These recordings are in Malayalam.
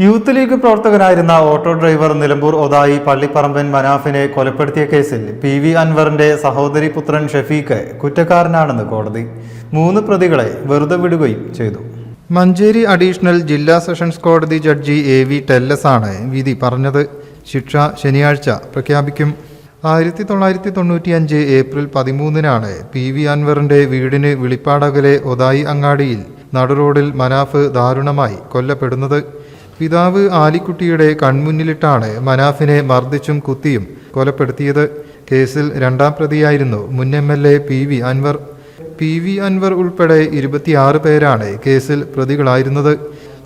യൂത്ത് ലീഗ് പ്രവർത്തകനായിരുന്ന ഓട്ടോ ഡ്രൈവർ നിലമ്പൂർ ഒതായി പള്ളിപ്പറമ്പൻ മനാഫിനെ കൊലപ്പെടുത്തിയ കേസിൽ PV അൻവറിന്റെ സഹോദരി പുത്രൻ ഷഫീഖ് കുറ്റക്കാരനാണെന്ന് കോടതി 3 പ്രതികളെ വെറുതെ വിടുകയും ചെയ്തു. മഞ്ചേരി അഡീഷണൽ ജില്ലാ സെഷൻസ് കോടതി ജഡ്ജി AV ടെല്ലസ് ആണ് വിധി പറഞ്ഞത്. ശിക്ഷ ശനിയാഴ്ച പ്രഖ്യാപിക്കും. 1995 ഏപ്രിൽ 13-നാണ് PV അൻവറിന്റെ വീടിന് വിളിപ്പാടകലെ ഒതായി അങ്ങാടിയിൽ നടുറോഡിൽ മനാഫ് ദാരുണമായി കൊല്ലപ്പെടുന്നത്. പിതാവ് ആലിക്കുട്ടിയുടെ കൺമുന്നിലിട്ടാണ് മനാഫിനെ മർദ്ദിച്ചും കുത്തിയും കൊലപ്പെടുത്തിയത്. കേസിൽ 2ാം പ്രതിയായിരുന്നു മുൻ MLA PV Anwar. PV Anwar ഉൾപ്പെടെ 26 പേരാണ് കേസിൽ പ്രതികളായിരുന്നത്.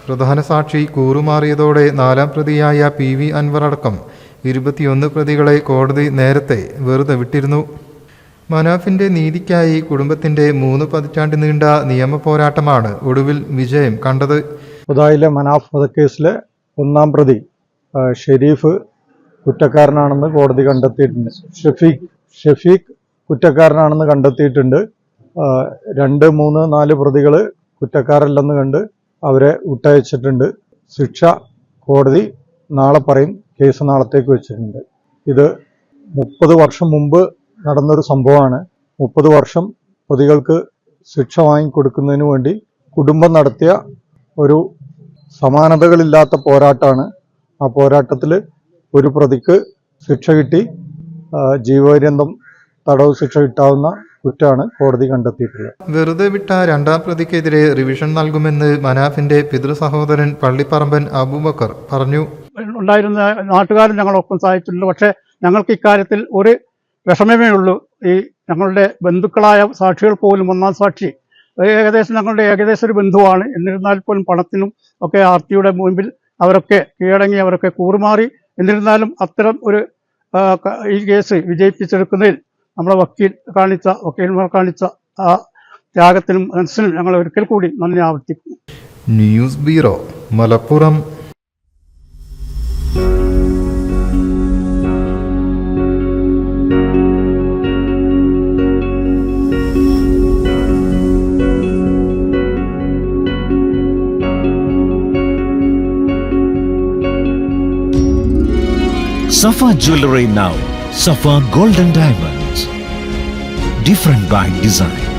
പ്രധാന സാക്ഷി കൂറുമാറിയതോടെ 4ാം പ്രതിയായ PV അൻവർ അടക്കം 21 പ്രതികളെ കോടതി നേരത്തെ വെറുതെ വിട്ടിരുന്നു. മനാഫിന്റെ നീതിക്കായി കുടുംബത്തിന്റെ 3 പതിറ്റാണ്ട് നീണ്ട നിയമ പോരാട്ടമാണ് ഒടുവിൽ വിജയം കണ്ടത്. ഉദായിലെ മനാഫ് വധക്കേസിലെ 1ാം പ്രതി ഷെരീഫ് കുറ്റക്കാരനാണെന്ന് കോടതി കണ്ടെത്തിയിട്ടുണ്ട്. ഷഫീഖ് കുറ്റക്കാരനാണെന്ന് കണ്ടെത്തിയിട്ടുണ്ട്. 2, 3, 4 പ്രതികൾ കുറ്റക്കാരല്ലെന്ന് കണ്ട് അവരെ വിട്ടയച്ചിട്ടുണ്ട്. ശിക്ഷ കോടതി നാളെ പറയും. കേസ് നാളത്തേക്ക് വെച്ചിട്ടുണ്ട്. ഇത് 30 വർഷം മുമ്പ് നടന്നൊരു സംഭവമാണ്. 30 വർഷം പ്രതികൾക്ക് ശിക്ഷ വാങ്ങിക്കൊടുക്കുന്നതിന് വേണ്ടി കുടുംബം നടത്തിയ ഒരു സമാനതകളില്ലാത്ത പോരാട്ടമാണ്. ആ പോരാട്ടത്തിൽ ഒരു പ്രതിക്ക് ശിക്ഷ കിട്ടി. ജീവപര്യന്തം തടവ് ശിക്ഷ കിട്ടാവുന്ന കുറ്റമാണ് കോടതി കണ്ടെത്തിയിട്ടുള്ളത്. വെറുതെ വിട്ട 2ാം പ്രതിക്കെതിരെ റിവിഷൻ നൽകുമെന്ന് മനാഫിന്റെ പിതൃ സഹോദരൻ പള്ളിപ്പറമ്പൻ അബൂബക്കർ പറഞ്ഞു. ഉണ്ടായിരുന്ന നാട്ടുകാരും ഞങ്ങളൊപ്പം സഹായിച്ചിട്ടുണ്ട്. പക്ഷേ ഞങ്ങൾക്ക് ഇക്കാര്യത്തിൽ ഒരു വിഷമമേ ഉള്ളൂ. ഈ ഞങ്ങളുടെ ബന്ധുക്കളായ സാക്ഷികൾ പോലും 1ാം സാക്ഷി ഞങ്ങളുടെ ഏകദേശം ഒരു ബന്ധുവാണ്. എന്നിരുന്നാൽ പോലും പണത്തിനും ഒക്കെ ആർത്തിയുടെ മുൻപിൽ അവരൊക്കെ കീഴടങ്ങി, അവരൊക്കെ കൂറുമാറി. എന്നിരുന്നാലും അത്തരം ഒരു ഈ കേസ് വിജയിപ്പിച്ചെടുക്കുന്നതിൽ നമ്മുടെ വക്കീൽമാർ കാണിച്ച ആ ത്യാഗത്തിനും മനസ്സിനും ഞങ്ങൾ ഒരിക്കൽ കൂടി നന്ദി ആവർത്തിക്കുന്നു. News bureau, Malappuram. Safa Jewelry now. Safa Golden Diamonds. Different by design.